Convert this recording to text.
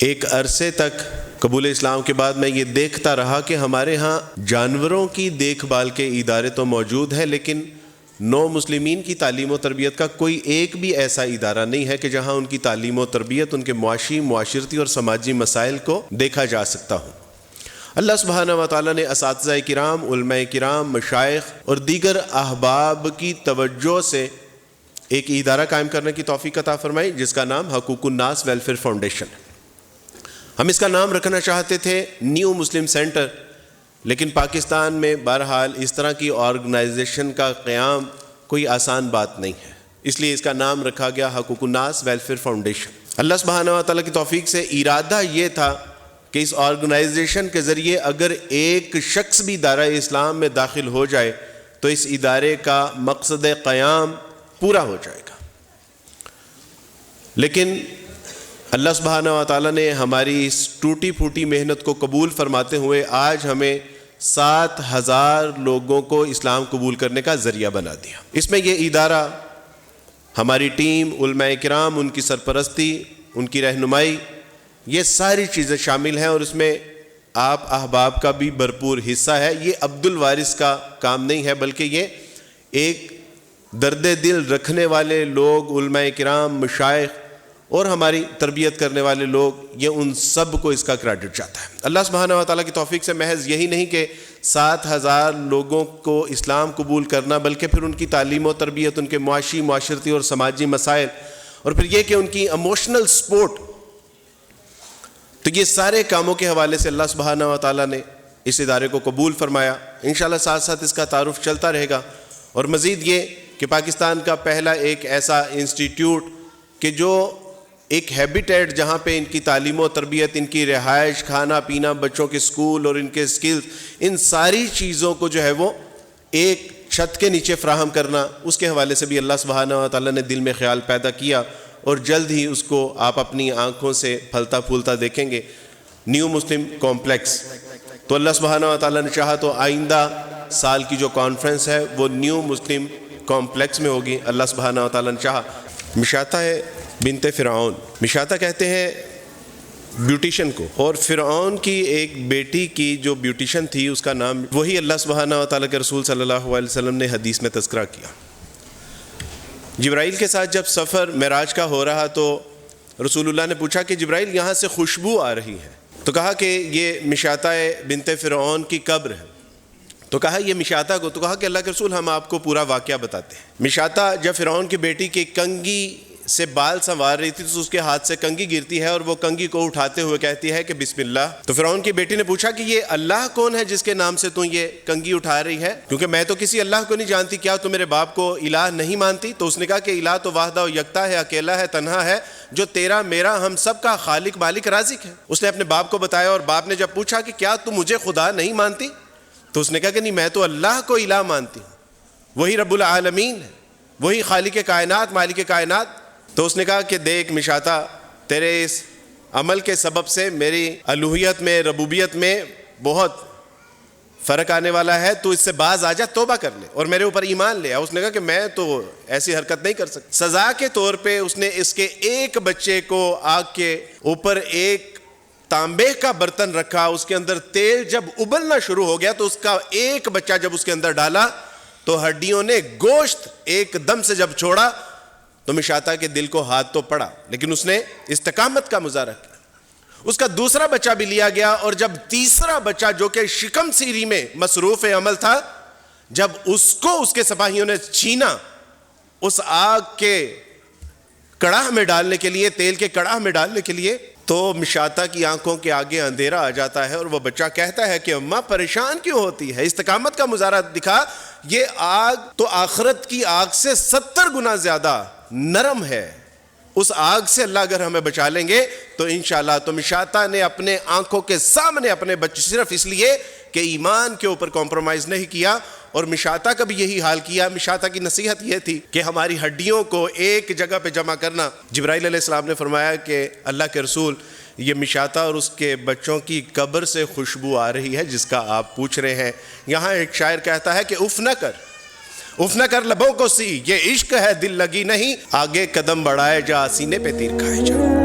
ایک عرصے تک قبول اسلام کے بعد میں یہ دیکھتا رہا کہ ہمارے ہاں جانوروں کی دیکھ بھال کے ادارے تو موجود ہیں، لیکن نو مسلمین کی تعلیم و تربیت کا کوئی ایک بھی ایسا ادارہ نہیں ہے کہ جہاں ان کی تعلیم و تربیت، ان کے معاشی، معاشرتی اور سماجی مسائل کو دیکھا جا سکتا ہو۔ اللہ سبحانہ و تعالیٰ نے اساتذہ کرام، علماء کرام، مشائخ اور دیگر احباب کی توجہ سے ایک ادارہ قائم کرنے کی توفیق عطا فرمائی، جس کا نام حقوق الناس ویلفیئر فاؤنڈیشن ہے۔ ہم اس کا نام رکھنا چاہتے تھے نیو مسلم سینٹر، لیکن پاکستان میں بہرحال اس طرح کی آرگنائزیشن کا قیام کوئی آسان بات نہیں ہے، اس لیے اس کا نام رکھا گیا حقوق الناس ویلفیئر فاؤنڈیشن۔ اللہ سبحانہ و تعالیٰ کی توفیق سے ارادہ یہ تھا کہ اس آرگنائزیشن کے ذریعے اگر ایک شخص بھی دائرہ اسلام میں داخل ہو جائے تو اس ادارے کا مقصد قیام پورا ہو جائے گا۔ لیکن اللہ سبحانہ و تعالیٰ نے ہماری اس ٹوٹی پھوٹی محنت کو قبول فرماتے ہوئے آج ہمیں 7,000 لوگوں کو اسلام قبول کرنے کا ذریعہ بنا دیا۔ اس میں یہ ادارہ، ہماری ٹیم، علماء کرام، ان کی سرپرستی، ان کی رہنمائی، یہ ساری چیزیں شامل ہیں، اور اس میں آپ احباب کا بھی بھرپور حصہ ہے۔ یہ عبد الوارث کا کام نہیں ہے، بلکہ یہ ایک درد دل رکھنے والے لوگ، علماء کرام، مشائخ اور ہماری تربیت کرنے والے لوگ، یہ ان سب کو اس کا کریڈٹ جاتا ہے۔ اللہ سبحانہ و تعالیٰ کی توفیق سے محض یہی نہیں کہ 7,000 لوگوں کو اسلام قبول کرنا، بلکہ پھر ان کی تعلیم و تربیت، ان کے معاشی، معاشرتی اور سماجی مسائل، اور پھر یہ کہ ان کی ایموشنل سپورٹ، تو یہ سارے کاموں کے حوالے سے اللہ سبحانہ و تعالیٰ نے اس ادارے کو قبول فرمایا۔ انشاءاللہ ساتھ ساتھ اس کا تعارف چلتا رہے گا، اور مزید یہ کہ پاکستان کا پہلا ایک ایسا انسٹیٹیوٹ کہ جو ایک ہیبیٹیٹ، جہاں پہ ان کی تعلیم و تربیت، ان کی رہائش، کھانا پینا، بچوں کے سکول اور ان کے سکلز، ان ساری چیزوں کو جو ہے وہ ایک چھت کے نیچے فراہم کرنا، اس کے حوالے سے بھی اللہ سبحانہ و تعالیٰ نے دل میں خیال پیدا کیا، اور جلد ہی اس کو آپ اپنی آنکھوں سے پھلتا پھولتا دیکھیں گے۔ نیو مسلم کمپلیکس، تو اللہ سبحانہ و تعالیٰ نے چاہا تو آئندہ سال کی جو کانفرنس ہے وہ نیو مسلم کمپلیکس میں ہوگی، اللہ سبحانہ و تعالیٰ نے چاہا۔ مشاطہ ہے بنت فرعون، مشاطہ کہتے ہیں بیوٹیشن کو، اور فرعون کی ایک بیٹی کی جو بیوٹیشن تھی اس کا نام وہی اللہ سبحانہ و تعالیٰ کے رسول صلی اللہ علیہ وسلم نے حدیث میں تذکرہ کیا۔ جبرائیل کے ساتھ جب سفر معراج کا ہو رہا تو رسول اللہ نے پوچھا کہ جبرائیل یہاں سے خوشبو آ رہی ہے، تو کہا کہ یہ مشاطہ بنت فرعون کی قبر ہے، تو کہا یہ مشاطہ کو، تو کہا کہ اللہ کے رسول ہم آپ کو پورا واقعہ بتاتے ہیں۔ مشاطہ جب فرعون کی بیٹی کی کنگھی سے بال سنوار رہی تھی تو اس کے ہاتھ سے کنگھی گرتی ہے، اور وہ کنگھی کو اٹھاتے ہوئے کہتی ہے کہ بسم اللہ۔ تو فرعون کی بیٹی نے پوچھا کہ یہ اللہ کون ہے جس کے نام سے تو یہ کنگھی اٹھا رہی ہے، کیونکہ میں تو کسی اللہ کو نہیں جانتی، کیا تو میرے باپ کو الہ نہیں مانتی؟ تو اس نے کہا کہ الہ تو واحدہ و یکتا ہے، اکیلا ہے، تنہا ہے، جو تیرا میرا ہم سب کا خالق مالک رازق ہے۔ اس نے اپنے باپ کو بتایا، اور باپ نے جب پوچھا کہ کیا تم مجھے خدا نہیں مانتی؟ تو اس نے کہا کہ نہیں، میں تو اللہ کو الہ مانتی ہوں، وہی رب العالمین ہے، وہی خالق کائنات، مالک کائنات۔ تو اس نے کہا کہ دیکھ مشاطہ، تیرے اس عمل کے سبب سے میری الوہیت میں، ربوبیت میں بہت فرق آنے والا ہے، تو اس سے باز آ جا، توبہ کر لے اور میرے اوپر ایمان لے آ۔ اس نے کہا کہ میں تو ایسی حرکت نہیں کر سکتا۔ سزا کے طور پہ اس نے اس کے ایک بچے کو آگ کے اوپر ایک تانبے کا برتن رکھا، اس کے اندر تیل جب ابلنا شروع ہو گیا تو اس کا ایک بچہ جب اس کے اندر ڈالا تو ہڈیوں نے گوشت ایک دم سے جب چھوڑا تو مشاطہ کے دل کو ہاتھ تو پڑا، لیکن اس نے استقامت کا مظاہرہ کیا۔ اس کا دوسرا بچہ بھی لیا گیا، اور جب تیسرا بچہ جو کہ شکم سیری میں مصروف عمل تھا، جب اس کو اس کے سپاہیوں نے چھینا اس آگ کے کڑاہ میں ڈالنے کے لیے، تیل کے کڑاہ میں ڈالنے کے لیے، تو مشاطہ کی آنکھوں کے آگے اندھیرا آ جاتا ہے، اور وہ بچہ کہتا ہے کہ اماں پریشان کیوں ہوتی ہے؟ استقامت کا مظاہرہ دکھا۔ یہ آگ تو آخرت کی آگ سے 70 گنا زیادہ نرم ہے، اس آگ سے اللہ اگر ہمیں بچا لیں گے تو انشاءاللہ۔ تو مشاطہ نے اپنے آنکھوں کے سامنے اپنے بچے، صرف اس لیے کہ ایمان کے اوپر کمپرومائز نہیں کیا، اور مشاطہ کا بھی یہی حال کیا۔ مشاطہ کی نصیحت یہ تھی کہ ہماری ہڈیوں کو ایک جگہ پہ جمع کرنا۔ جبرائیل علیہ السلام نے فرمایا کہ اللہ کے رسول، یہ مشاطہ اور اس کے بچوں کی قبر سے خوشبو آ رہی ہے جس کا آپ پوچھ رہے ہیں۔ یہاں ایک شاعر کہتا ہے کہ اف نہ کر لبوں کو سی، یہ عشق ہے دل لگی نہیں، آگے قدم بڑھائے جا، سینے پہ تیر کھائے جا۔